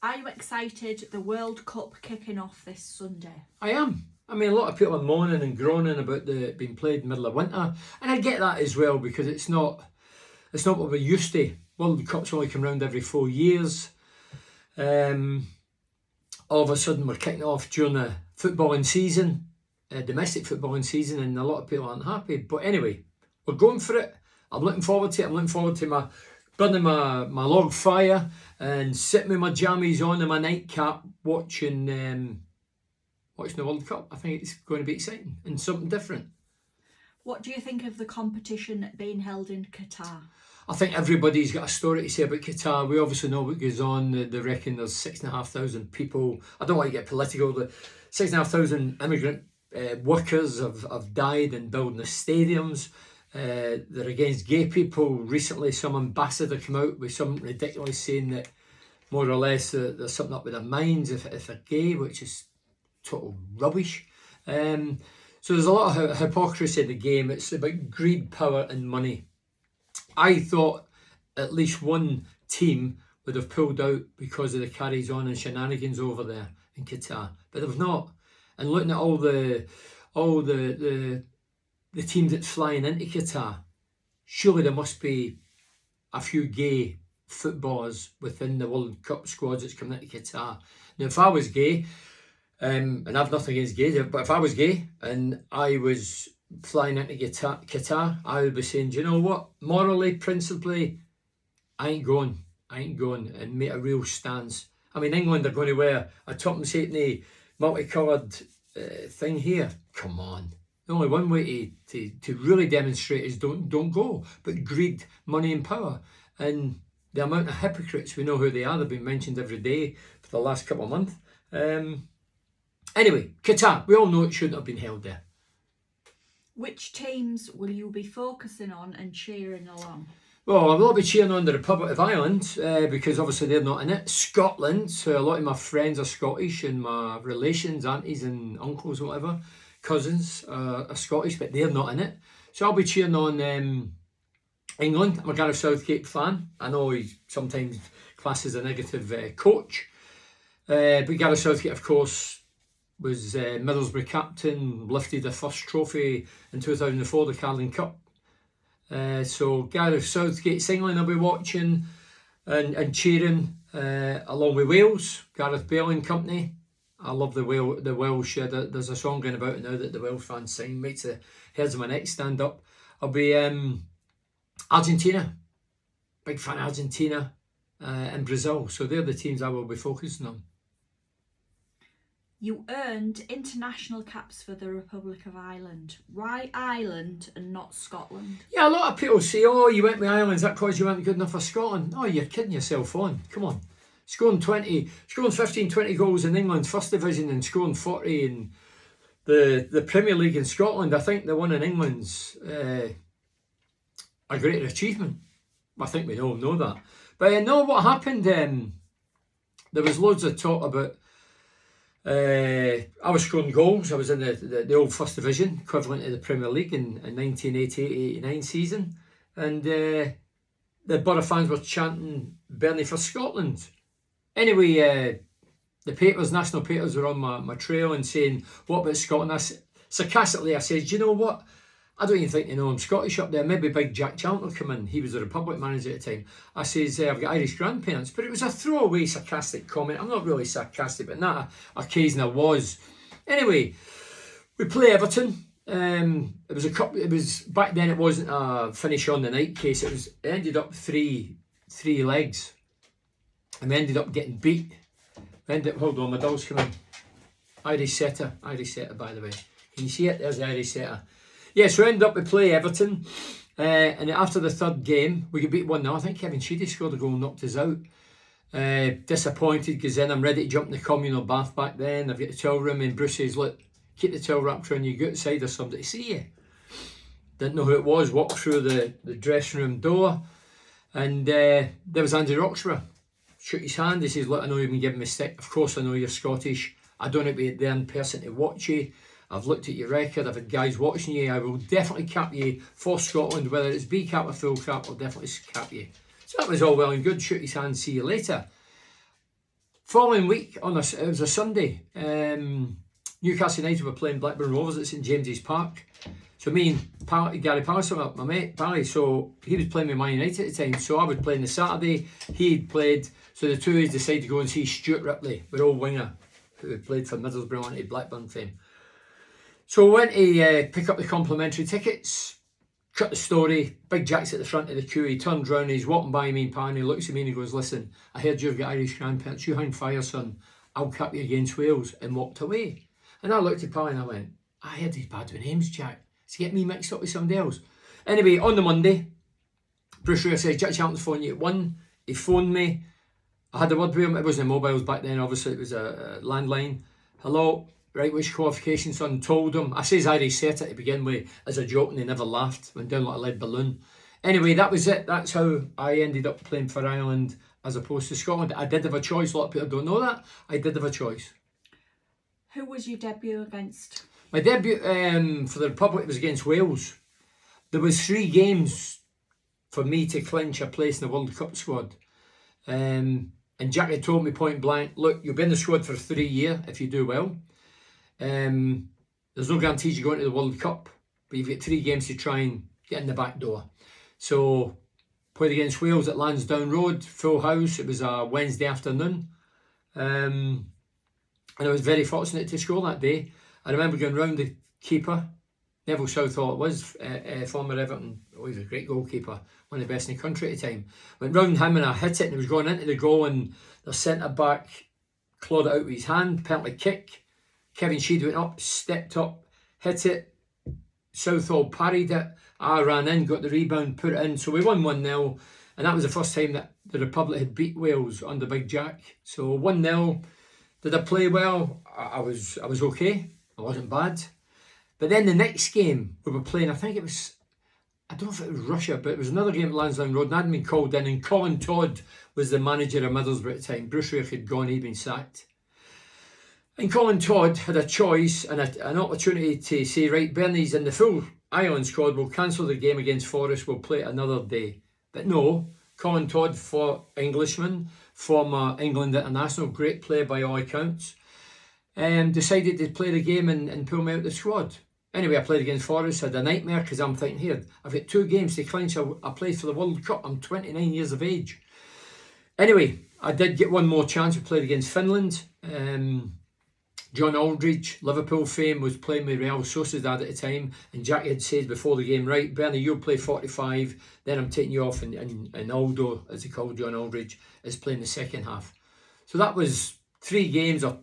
Are you excited? The World Cup kicking off this Sunday. I am. I mean, a lot of people are moaning and groaning about the being played in the middle of winter, and I get that as well because it's not what we're used to. World Cups only come around every 4 years. All of a sudden, we're kicking off during the footballing season, domestic footballing season, and a lot of people aren't happy. But anyway, we're going for it. I'm looking forward to it. I'm looking forward to my burning my log fire and sitting with my jammies on and my nightcap watching the World Cup. I think it's going to be exciting and something different. What do you think of the competition being held in Qatar? I think everybody's got a story to say about Qatar. We obviously know what goes on. They reckon there's 6,500 people. I don't want to get political. The 6,500 immigrant workers have died in building the stadiums. They're against gay people. Recently, some ambassador came out with something ridiculous saying that more or less there's something up with their minds if they're gay, which is total rubbish. So there's a lot of hypocrisy in the game. It's about greed, power and money. I thought at least one team would have pulled out because of the carries on and shenanigans over there in Qatar, but they've not. And looking at all the teams that's flying into Qatar, surely there must be a few gay footballers within the World Cup squads that's coming into Qatar. Now, if I was gay, and I've nothing against gays, but if I was gay and I was flying into Qatar, I would be saying, do you know what? Morally, principally, I ain't going, and make a real stance. I mean, England are going to wear a Tuppence halfpenny multicoloured thing here. Come on. The only one way to really demonstrate is don't go. But greed, money and power. And the amount of hypocrites, we know who they are. They've been mentioned every day for the last couple of months. Anyway, Qatar, we all know it shouldn't have been held there. Which teams will you be focusing on and cheering along? Well, I will be cheering on the Republic of Ireland because obviously they're not in it. Scotland, so a lot of my friends are Scottish and my relations, aunties and uncles, whatever, cousins are Scottish, but they're not in it. So I'll be cheering on England. I'm a Gareth Southgate fan. I know he sometimes classes a negative coach. But Gareth Southgate, of course, was Middlesbrough captain, lifted the first trophy in 2004, the Carling Cup. So Gareth Southgate's England I'll be watching and cheering along with Wales, Gareth Bale and company. I love the Welsh. There's a song going about now that the Welsh fans sing, makes the hairs of my neck stand up. I'll be Argentina, big fan of Argentina and Brazil. So they're the teams I will be focusing on. You earned international caps for the Republic of Ireland. Why Ireland and not Scotland? Yeah, a lot of people say, oh, you went with Ireland, is that because you weren't good enough for Scotland? Oh, you're kidding yourself on. Come on. Scoring 15, 20 goals in England's first division and scoring 40 in the Premier League in Scotland. I think the one in England's a greater achievement. I think we all know that. But no, what happened, there was loads of talk about I was scoring goals. I was in the old first division, equivalent to the Premier League in 1988-89 season. And the Borough fans were chanting Bernie for Scotland. Anyway, the papers, national papers, were on my trail and saying, what about Scotland? Sarcastically, I said, do you know what? I don't even think they know I'm Scottish up there. Maybe big Jack Charlton will come in. He was the Republic manager at the time. I says, I've got Irish grandparents. But it was a throwaway sarcastic comment. I'm not really sarcastic, but on that occasion I was. Anyway, we play Everton. It was a cup. It was back then. It wasn't a finish on the night case. It ended up three legs, and we ended up getting beat. Hold on, my dog's coming. Irish setter, by the way. Can you see it? There's the Irish setter. Yeah, so we ended up, we play Everton, and after the third game, we got beat 1-0. I think Kevin Sheedy scored a goal and knocked us out. Disappointed, because then I'm ready to jump in the communal bath back then. I've got the towel room, and Bruce says, look, keep the towel wrapped around you, go outside, there's somebody to see you. Didn't know who it was, walked through the dressing room door, and there was Andy Roxburgh. Shook his hand, he says, look, I know you've been giving me stick. Of course I know you're Scottish. I don't have to be there in person to watch you. I've looked at your record, I've had guys watching you. I will definitely cap you for Scotland, whether it's B cap or full cap, I'll definitely cap you. So that was all well and good, shook his hand, see you later. Following week, it was a Sunday, Newcastle United were playing Blackburn Rovers at St James's Park. So me and Gary Palliser, my mate, Pally, so he was playing with Man United at the time. So I was playing the Saturday, he'd played. So the two of us decided to go and see Stuart Ripley, our old winger, who had played for Middlesbrough and Blackburn fame. So we went to pick up the complimentary tickets, cut the story. Big Jack's at the front of the queue. He turns round, he's walking by me and Pan, he looks at me and he goes, "Listen, I heard you've got Irish grandparents. You hang fire, son. I'll cap you against Wales," and walked away. And I looked at Pan and I went, "I heard he's bad with names, Jack. To get me mixed up with somebody else." Anyway, on the Monday, Bruce Rea said, "Jack Charlton's phoning you at 1. He phoned me. I had a word with him. It wasn't mobiles back then, obviously, it was a landline. "Hello, right, which qualifications, son?" Told him. I says Irish Setter to begin with as a joke, and they never laughed. Went down like a lead balloon. Anyway, that was it. That's how I ended up playing for Ireland as opposed to Scotland. I did have a choice. A lot of people don't know that. I did have a choice. Who was your debut against? My debut for the Republic was against Wales. There was 3 games for me to clinch a place in the World Cup squad. And Jack had told me point blank, "Look, you'll be in the squad for 3 years if you do well. There's no guarantees you're going to the World Cup, but you've got 3 games to try and get in the back door." So played against Wales at Lansdowne Road, full house. It was a Wednesday afternoon. And I was very fortunate to score that day. I remember going round the keeper, Neville Southall it was, former Everton, always a great goalkeeper, one of the best in the country at the time. Went round him and I hit it and it was going into the goal and the centre back clawed it out with his hand, penalty kick. Kevin Sheed went up, stepped up, hit it. Southall parried it. I ran in, got the rebound, put it in. So we won 1-0 and that was the first time that the Republic had beat Wales under Big Jack. So 1-0. Did I play well? I was okay. I wasn't bad. But then the next game we were playing, I think it was, I don't know if it was Russia, but it was another game at Lansdowne Road and I hadn't been called in and Colin Todd was the manager of Middlesbrough at the time. Bruce Rea had gone, he'd been sacked. And Colin Todd had a choice and an opportunity to say, "Right, Bernie's in the full Ireland squad, we'll cancel the game against Forest, we'll play it another day." But no, Colin Todd, for Englishman, former England international, great player by all accounts, decided to play the game and pull me out the squad. Anyway, I played against Forest, had a nightmare because I'm thinking, here, I've got 2 games to clinch a place for the World Cup. I'm 29 years of age. Anyway, I did get one more chance. We played against Finland. John Aldridge, Liverpool fame, was playing with Real Sociedad at the time, and Jackie had said before the game, "Right, Bernie, you'll play 45, then I'm taking you off," and Aldo, as he called John Aldridge, is playing the second half. So that was 3 games or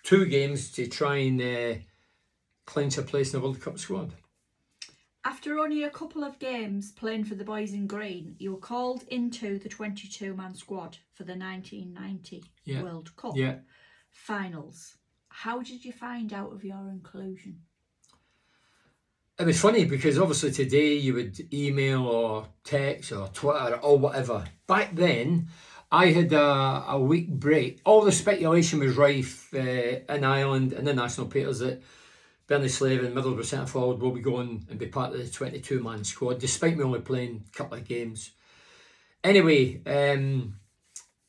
2 games to try and clinch a place in the World Cup squad. After only a couple of games playing for the boys in green, you were called into the 22-man squad for the 1990 World Cup finals. How did you find out of your inclusion? It was funny because obviously today you would email or text or Twitter or whatever. Back then, I had a week break. All the speculation was rife in Ireland and the national papers that Bernie Slavin, Middlesbrough centre forward, will be going and be part of the 22-man squad, despite me only playing a couple of games. Anyway,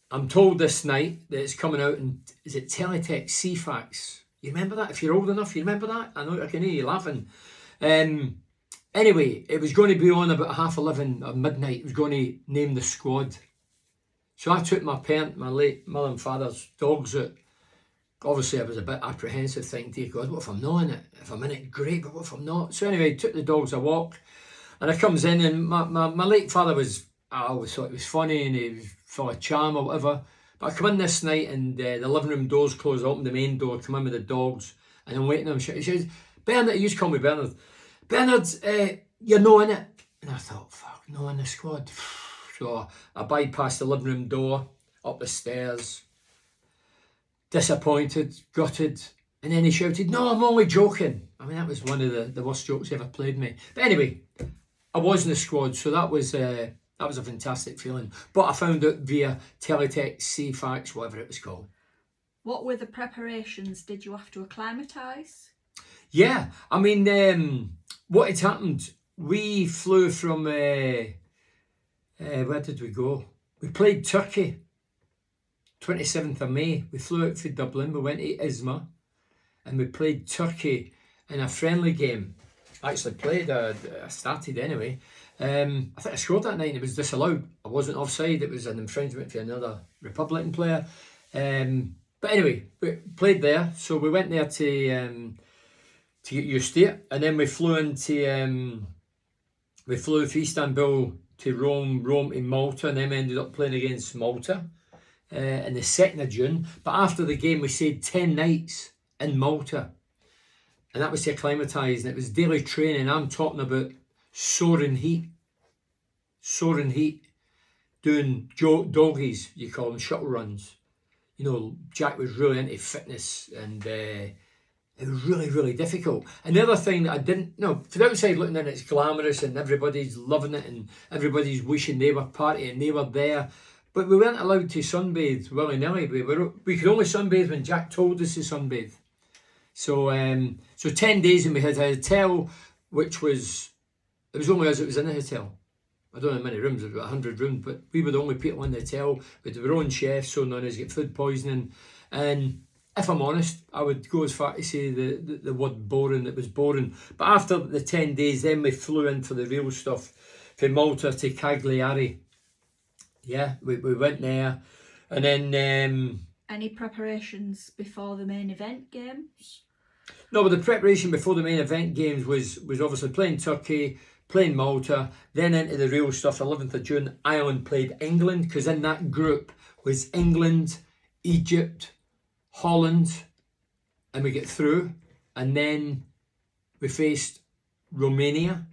I'm told this night that it's coming out, and is it Teletext CFAX? You remember that? If you're old enough, you remember that? I know I can hear you laughing. Anyway, it was going to be on about 11:30 or midnight. It was going to name the squad. So I took my late mother and father's dogs out. Obviously, I was a bit apprehensive, thinking, "Dear God, what if I'm not in it? If I'm in it, great, but what if I'm not?" So anyway, took the dogs a walk, and I comes in, and my late father was, I always thought he was funny, and he was full of charm or whatever. But I come in this night, and the living room doors closed, I opened the main door, come in with the dogs, and I'm waiting on him. He says, "Bernard," he used to call me Bernard. "Bernard, you're not in it." And I thought, fuck, not in the squad. So I bypassed the living room door, up the stairs, disappointed, gutted, and then he shouted, "No, I'm only joking." I mean, that was one of the worst jokes he ever played me. But anyway, I was in the squad, so that was a fantastic feeling. But I found out via Teletext, CFAX, whatever it was called. What were the preparations? Did you have to acclimatise? Yeah, I mean, what had happened, we flew from, where did we go? We played Turkey 27th of May. We flew out from Dublin, we went to Izmir, and we played Turkey in a friendly game. I actually played, I started anyway. I think I scored that night and it was disallowed. I wasn't offside, it was an infringement for another Republican player. But anyway, we played there, so we went there to get used to it, and then we flew from Istanbul to Rome to Malta, and then we ended up playing against Malta on the 2nd of June. But after the game, we stayed 10 nights in Malta, and that was to acclimatise, and it was daily training. I'm talking about soaring heat, doing doggies, you call them, shuttle runs. You know, Jack was really into fitness, and it was really, really difficult. And the other thing that I didn't know, from the outside looking in, it's glamorous and everybody's loving it and everybody's wishing they were partying and they were there. But we weren't allowed to sunbathe willy-nilly. We could only sunbathe when Jack told us to sunbathe. So 10 days, and we had a hotel, which was, it was only us that was in the hotel. I don't know how many rooms, there was about 100 rooms, but we were the only people in the hotel. We had our own chef, so none of us get food poisoning. And if I'm honest, I would go as far to say the word boring. It was boring. But after the 10 days, then we flew in for the real stuff, from Malta to Cagliari. Yeah, we went there. And then... any preparations before the main event games? No, but the preparation before the main event games was obviously playing Turkey, playing Malta, then into the real stuff. 11th of June, Ireland played England, because in that group was England, Egypt, Holland, and we get through. And then we faced Romania,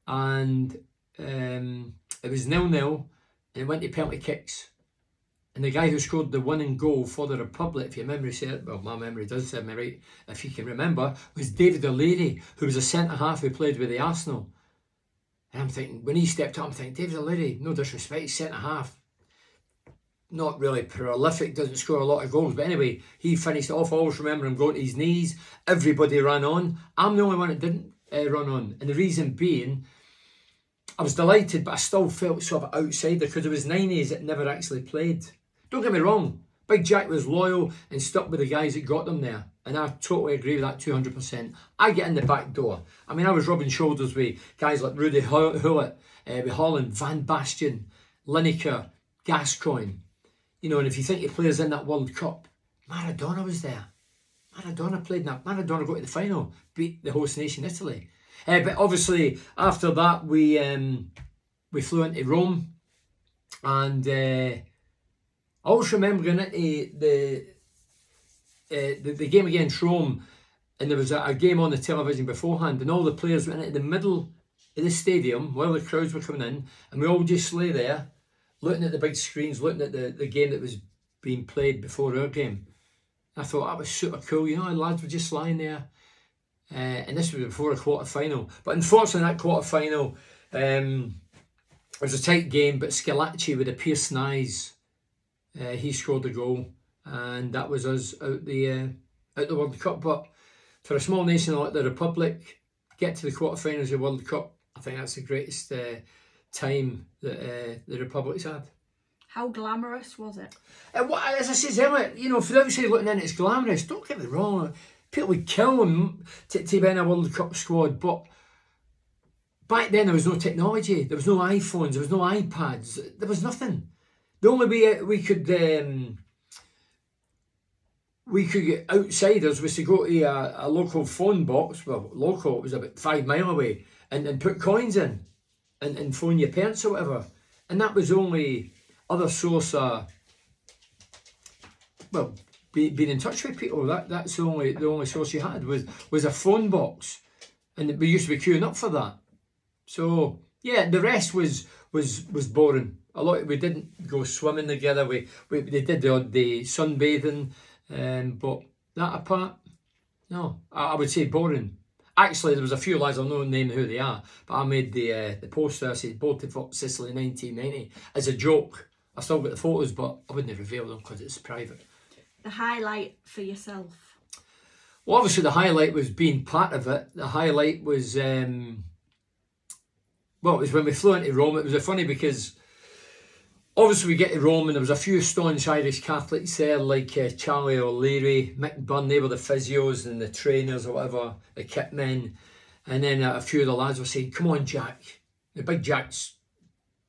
and it was 0-0, and it went to penalty kicks. And the guy who scored the winning goal for the Republic, if your memory serves, well, my memory does serve me right, if you can remember, was David O'Leary, who was a centre-half who played with the Arsenal. And I'm thinking, when he stepped up, I'm thinking, David O'Leary, no disrespect, he's centre-half. Not really prolific, doesn't score a lot of goals, but anyway, he finished off. I always remember him going to his knees. Everybody ran on. I'm the only one that didn't run on. And the reason being, I was delighted, but I still felt sort of outsider, because there was 9 A's that never actually played. Don't get me wrong, Big Jack was loyal and stuck with the guys that got them there, and I totally agree with that 200%. I get in the back door. I mean, I was rubbing shoulders with guys like Rudy Hullett, with Holland, Van Basten, Lineker, Gascoigne. You know, and if you think of players in that World Cup, Maradona was there. Maradona played in that. Maradona got to the final, beat the host nation Italy. But obviously, after that, we flew into Rome, and I always remember going into the game against Rome, and there was a game on the television beforehand, and all the players went into the middle of the stadium while the crowds were coming in, and we all just lay there, looking at the big screens, looking at the game that was being played before our game. I thought that was super cool, you know, the lads were just lying there. And this was before a quarter-final. But unfortunately, that quarter-final, it was a tight game, but Schillaci with the piercing eyes, he scored the goal, and that was us out the World Cup. But for a small nation like the Republic, get to the quarter-finals of the World Cup, I think that's the greatest time that the Republic's had. How glamorous was it? As I said earlier, you know, for the outside looking in, it's glamorous. Don't get me wrong. People would kill them to be in a World Cup squad, but back then there was no technology, there was no iPhones, there was no iPads, there was nothing. The only way we could get outsiders was to go to a local phone box. Well, local, it was about 5 miles away, and put coins in and phone your parents or whatever. And that was the only other source of, well, being in touch with people. That's the only source you had was a phone box, and we used to be queuing up for that. So yeah, the rest was boring. A lot. We didn't go swimming together. We did the odd day sunbathing, but that apart, no, I would say boring. Actually, there was a few lads, I'll not name who they are, but I made the poster. I said Boat to Sicily 1990 as a joke. I still got the photos, but I wouldn't reveal them because it's private. The highlight for yourself? Well, obviously the highlight was being part of it. The highlight was, it was when we flew into Rome. It was funny because obviously we get to Rome, and there was a few staunch Irish Catholics there, like Charlie O'Leary, Mick Byrne. They were the physios and the trainers or whatever, the kit men. And then a few of the lads were saying, come on, Jack. The big Jack's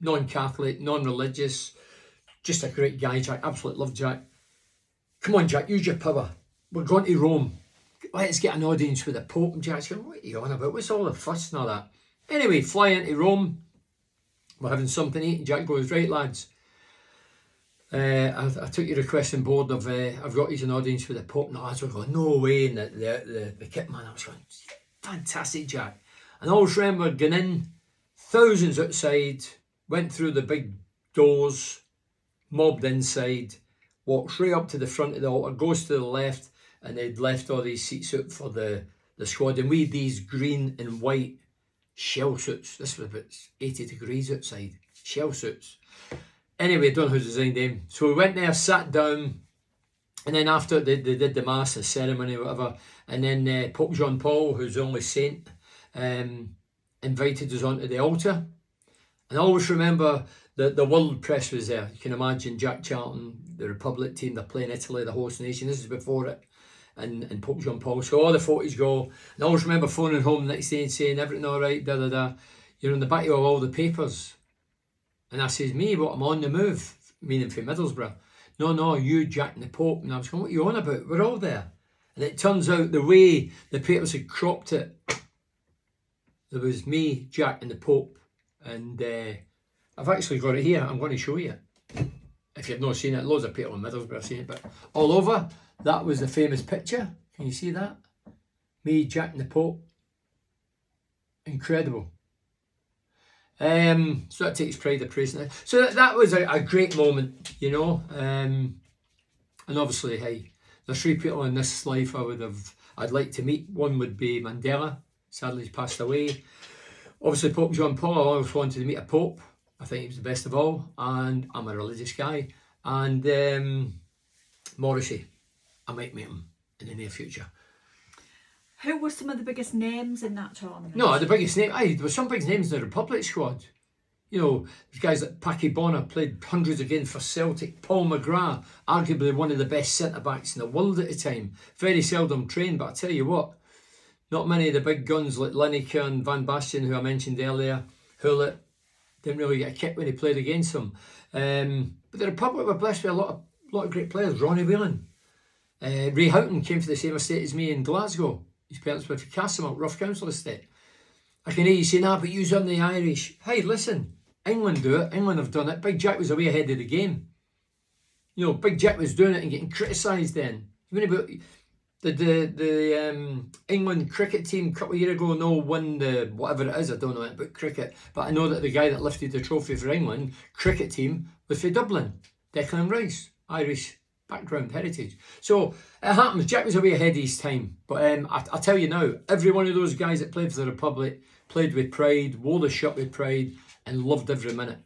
non-Catholic, non-religious, just a great guy, Jack. Absolutely love Jack. Come on, Jack, use your power. We're going to Rome. Let's get an audience with the Pope. And Jack's going, what are you on about? What's all the fuss and all that? Anyway, fly into Rome. We're having something to eat. And Jack goes, right, lads. I took your request on board of I've got you an audience with the Pope. And the lads were going, no way. And the kit man, I was going, fantastic, Jack. And I always remember going in, thousands outside, went through the big doors, mobbed inside, walks right up to the front of the altar, goes to the left, and they'd left all these seats out for the squad. And we had these green and white shell suits. This was about 80 degrees outside. Shell suits. Anyway, I don't know who designed them. So we went there, sat down, and then after they did the mass, the ceremony, whatever, and then Pope John Paul, who's the only saint, invited us onto the altar. And I always remember the world press was there. You can imagine Jack Charlton, the Republic team, they're playing Italy, the host nation. This is before it. And Pope John Paul. So all the photos go. And I always remember phoning home the next day and saying, everything all right, da da da. You're on the back of all the papers. And I says, me, what, I'm on the move, meaning for Middlesbrough. No, you, Jack and the Pope. And I was going, what are you on about? We're all there. And it turns out the way the papers had cropped it, there was me, Jack and the Pope. And I've actually got it here. I'm going to show you it. If you've not seen it, loads of people in Middlesbrough have seen it, but all over, that was the famous picture. Can you see that? Me, Jack and the Pope. Incredible. So that takes pride of praise. So that was a great moment, you know. And obviously, hey, there's three people in this life I'd like to meet. One would be Mandela. Sadly, he's passed away. Obviously, Pope John Paul. I always wanted to meet a Pope. I think he was the best of all, and I'm a religious guy. And Morrissey, I might meet him in the near future. Who were some of the biggest names in that tournament? No, the biggest name. There were some big names in the Republic squad. You know, guys like Packy Bonner played hundreds of games for Celtic. Paul McGrath, arguably one of the best centre-backs in the world at the time. Very seldom trained, but I tell you what, not many of the big guns like Lineker and Van Basten, who I mentioned earlier, Hulett, didn't really get a kick when he played against them. But the Republic were blessed with a lot of great players. Ronnie Whelan. Ray Houghton came to the same estate as me in Glasgow. His parents were from Castlemilk, Rough Council estate. I can hear you saying, but you're on the Irish. Hey, listen, England do it. England have done it. Big Jack was way ahead of the game. You know, Big Jack was doing it and getting criticised then. Even about the England cricket team a couple of years ago, won the whatever it is, I don't know about cricket, but I know that the guy that lifted the trophy for England cricket team was from Dublin, Declan Rice, Irish background, heritage. So it happens. Jack was way ahead of his time, but I tell you now, every one of those guys that played for the Republic played with pride, wore the shirt with pride, and loved every minute.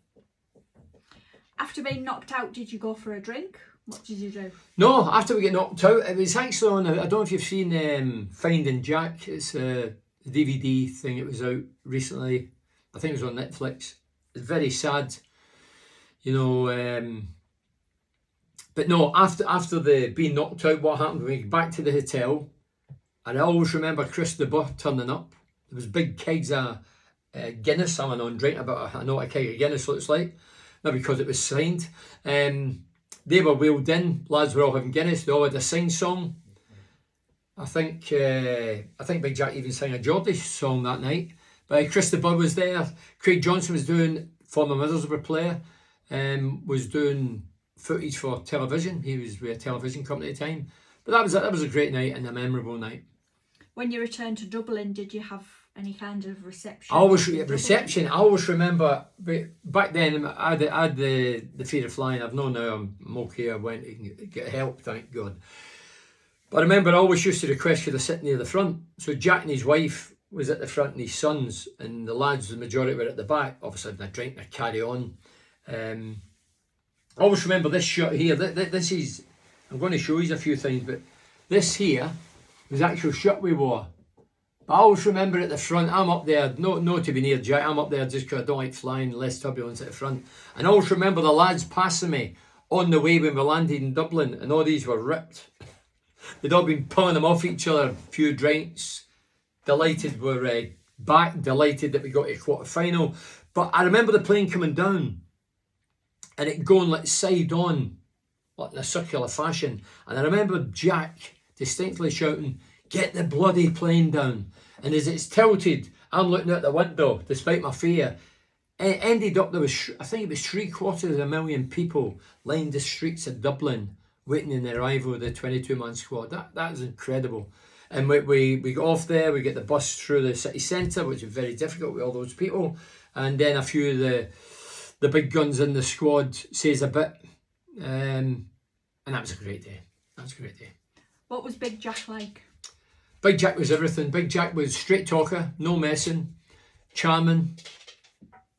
After being knocked out, did you go for a drink? What did you do? No, after we get knocked out, it was actually on, I don't know if you've seen Finding Jack. It's a DVD thing. It was out recently. I think it was on Netflix. It's very sad, you know. But no, after the being knocked out, what happened? We went back to the hotel, and I always remember Chris de Burgh turning up. There was big kegs of Guinness. I'm on drinking about. I know what a keg of Guinness looks like, not because it was signed. They were wheeled in. Lads were all having Guinness. They all had a sing song. I think Big Jack even sang a Geordie song that night. But Chris de Burgh was there. Craig Johnson was doing, former Middlesbrough player, was doing footage for television. He was with a television company at the time. But that was a great night and a memorable night. When you returned to Dublin, did you have any kind of reception? I always remember back then I had the fear of flying. I've known now I'm okay. I went and get help, thank God. But I remember I always used to request for the sit near the front. So Jack and his wife was at the front and his sons, and the lads, the majority were at the back. Obviously having a drink and a carry on. I always remember this shirt here. This is, I'm going to show you a few things, but this here was the actual shirt we wore But I always remember at the front, I'm up there, no to be near Jack, I'm up there just because I don't like flying, less turbulence at the front. And I always remember the lads passing me on the way when we landed in Dublin, and all these were ripped. They'd all been pulling them off each other, a few drinks. Delighted we're back, delighted that we got to a quarter final. But I remember the plane coming down and it going like side on, like in a circular fashion. And I remember Jack distinctly shouting, "Get the bloody plane down." And as it's tilted, I'm looking out the window, despite my fear. It ended up, there was, I think it was 750,000 people lined the streets of Dublin waiting in the arrival of the 22-man squad. That is incredible. And we got off there, we get the bus through the city centre, which was very difficult with all those people. And then a few of the big guns in the squad says a bit. And that was a great day. That was a great day. What was Big Jack like? Big Jack was everything. Big Jack was straight talker, no messing, charming,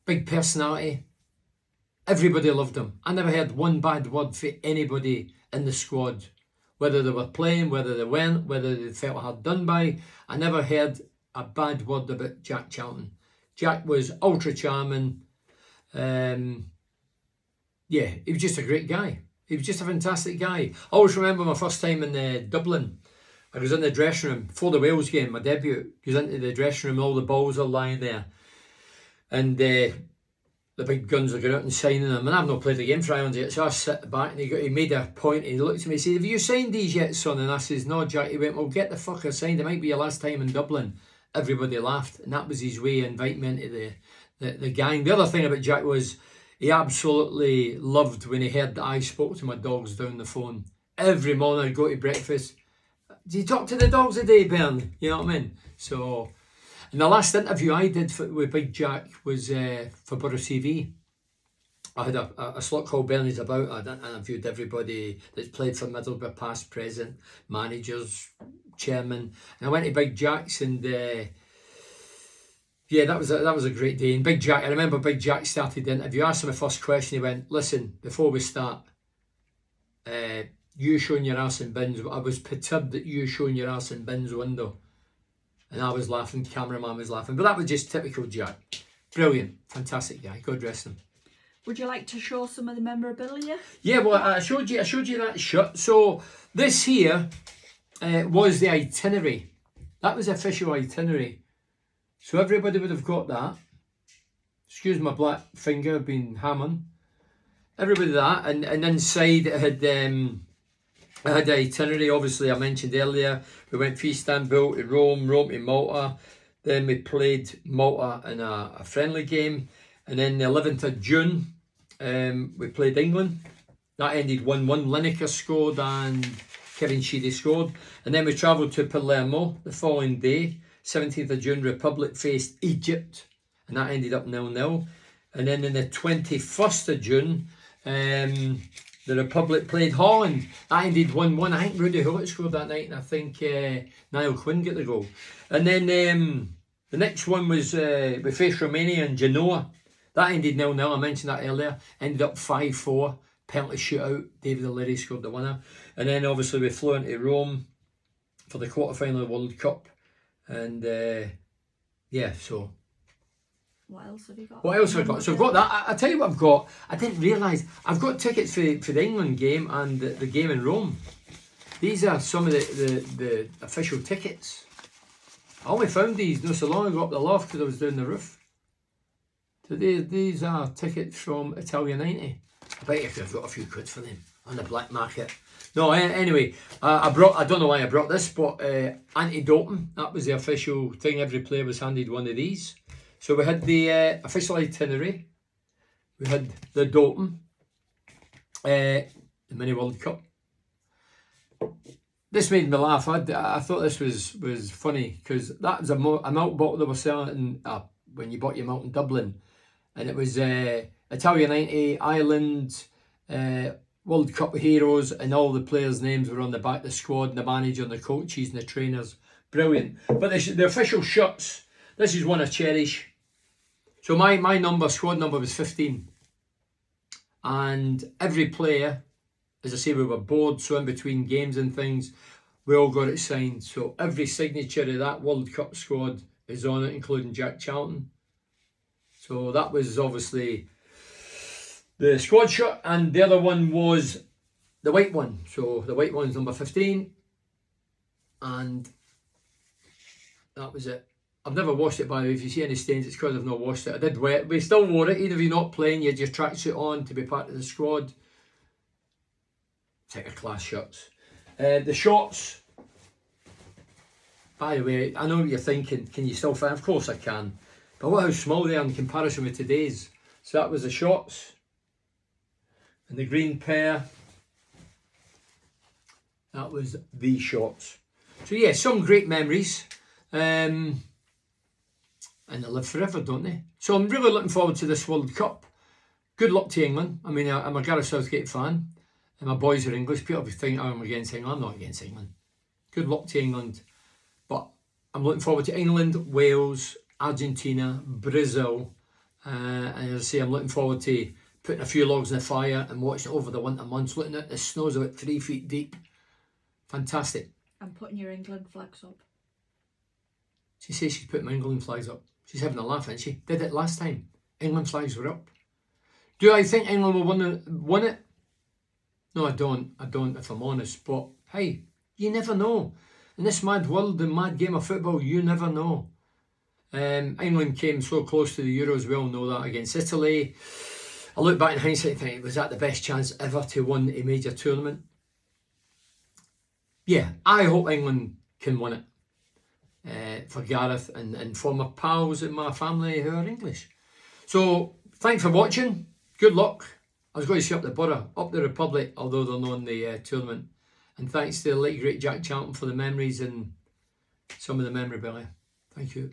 big personality. Everybody loved him. I never heard one bad word for anybody in the squad. Whether they were playing, whether they weren't, whether they felt hard done by. I never heard a bad word about Jack Charlton. Jack was ultra charming. He was just a great guy. He was just a fantastic guy. I always remember my first time in Dublin. I was in the dressing room before the Wales game, my debut. I was into the dressing room, all the balls are lying there. And the big guns are going out and signing them. And I've not played the game for Ireland yet, so I sit back and he made a point and he looked at me and said, "Have you signed these yet, son?" And I says, "No, Jack." He went, "Well, get the fucker signed. It might be your last time in Dublin." Everybody laughed, and that was his way of inviting me into the gang. The other thing about Jack was he absolutely loved when he heard that I spoke to my dogs down the phone. Every morning I'd go to breakfast. "Do you talk to the dogs today, Bern?" You know what I mean? So, and the last interview I did with Big Jack was for Borough TV. I had a slot called Bernie's About. I interviewed everybody that's played for Middlesbrough, past, present, managers, chairman. And I went to Big Jack's and that was a great day. And Big Jack, I remember Big Jack started the interview. I asked him the first question. He went, "Listen, before we start, you showing your ass in bins. I was perturbed that you showing your ass in bins window." And I was laughing, cameraman was laughing. But that was just typical Jack. Brilliant, fantastic guy. God rest him. Would you like to show some of the memorabilia? Yeah, well, I showed you that shirt. So this here was the itinerary. That was the official itinerary. So everybody would have got that. Excuse my black finger being hammering. Everybody that, and inside it had the itinerary. Obviously, I mentioned earlier we went from Istanbul to Rome to Malta. Then we played Malta in a friendly game, and then the 11th of June we played England. That ended 1-1. Lineker scored and Kevin Sheedy scored, and then we travelled to Palermo the following day. 17th of June, Republic faced Egypt, and that ended up 0-0. And then in the 21st of June, the Republic played Holland. That ended 1-1. I think Rudy Hullett scored that night, and I think Niall Quinn got the goal. And then the next one was we faced Romania and Genoa. That ended 0-0. I mentioned that earlier. Ended up 5-4. Penalty shootout. David O'Leary scored the winner. And then obviously we flew into Rome for the quarter-final of the World Cup. And so... What else have you got? What else have I got? So I've got that. I tell you what I've got. I didn't realise. I've got tickets for the England game and the game in Rome. These are some of the official tickets. I only found these not so long ago up the loft because I was down the roof. So these are tickets from Italia 90. I bet you could have got a few quid for them on the black market. No, anyway, I don't know why I brought this, but anti-doping, that was the official thing. Every player was handed one of these. So we had the official itinerary, we had the doping, the mini World Cup. This made me laugh. I thought this was funny because that was a malt bottle they were selling when you bought your malt in Dublin, and it was Italia 90, Ireland, World Cup heroes, and all the players' names were on the back, the squad, and the manager, and the coaches, and the trainers. Brilliant. But the official shirts, this is one I cherish. So my squad number was 15. And every player, as I say, we were bored, so in between games and things, we all got it signed. So every signature of that World Cup squad is on it, including Jack Charlton. So that was obviously the squad shirt, and the other one was the white one. So the white one's number 15, and that was it. I've never washed it, by the way. If you see any stains, it's because I've not washed it. I did wear it. We still wore it. Even if you're not playing, you had your tracksuit on to be part of the squad. Take a class shirts. The shorts, by the way, I know what you're thinking. Can you still fit? Of course I can. But look how small they are in comparison with today's. So that was the shorts. And the green pair, that was the shorts. So yeah, some great memories. And they live forever, don't they? So I'm really looking forward to this World Cup. Good luck to England. I mean, I'm a Gareth Southgate fan, and my boys are English. People will think, oh, I'm against England. I'm not against England. Good luck to England. But I'm looking forward to England, Wales, Argentina, Brazil. And as I say, I'm looking forward to putting a few logs in the fire and watching it over the winter months, looking at the snow's about 3 feet deep. Fantastic. And putting your England flags up. She says she's putting my England flags up. She's having a laugh, isn't she? Did it last time. England flags were up. Do I think England will win it? No, I don't. I don't, if I'm honest. But hey, you never know. In this mad world, the mad game of football, you never know. England came so close to the Euros, we all know that, against Italy. I look back in hindsight and think, was that the best chance ever to win a major tournament? Yeah, I hope England can win it. For Gareth and for my pals in my family who are English. So thanks for watching. Good luck. I was going to say up the Borough, up the Republic, although they're not in the tournament. And thanks to the late great Jack Charlton for the memories and some of the memorabilia. Thank you.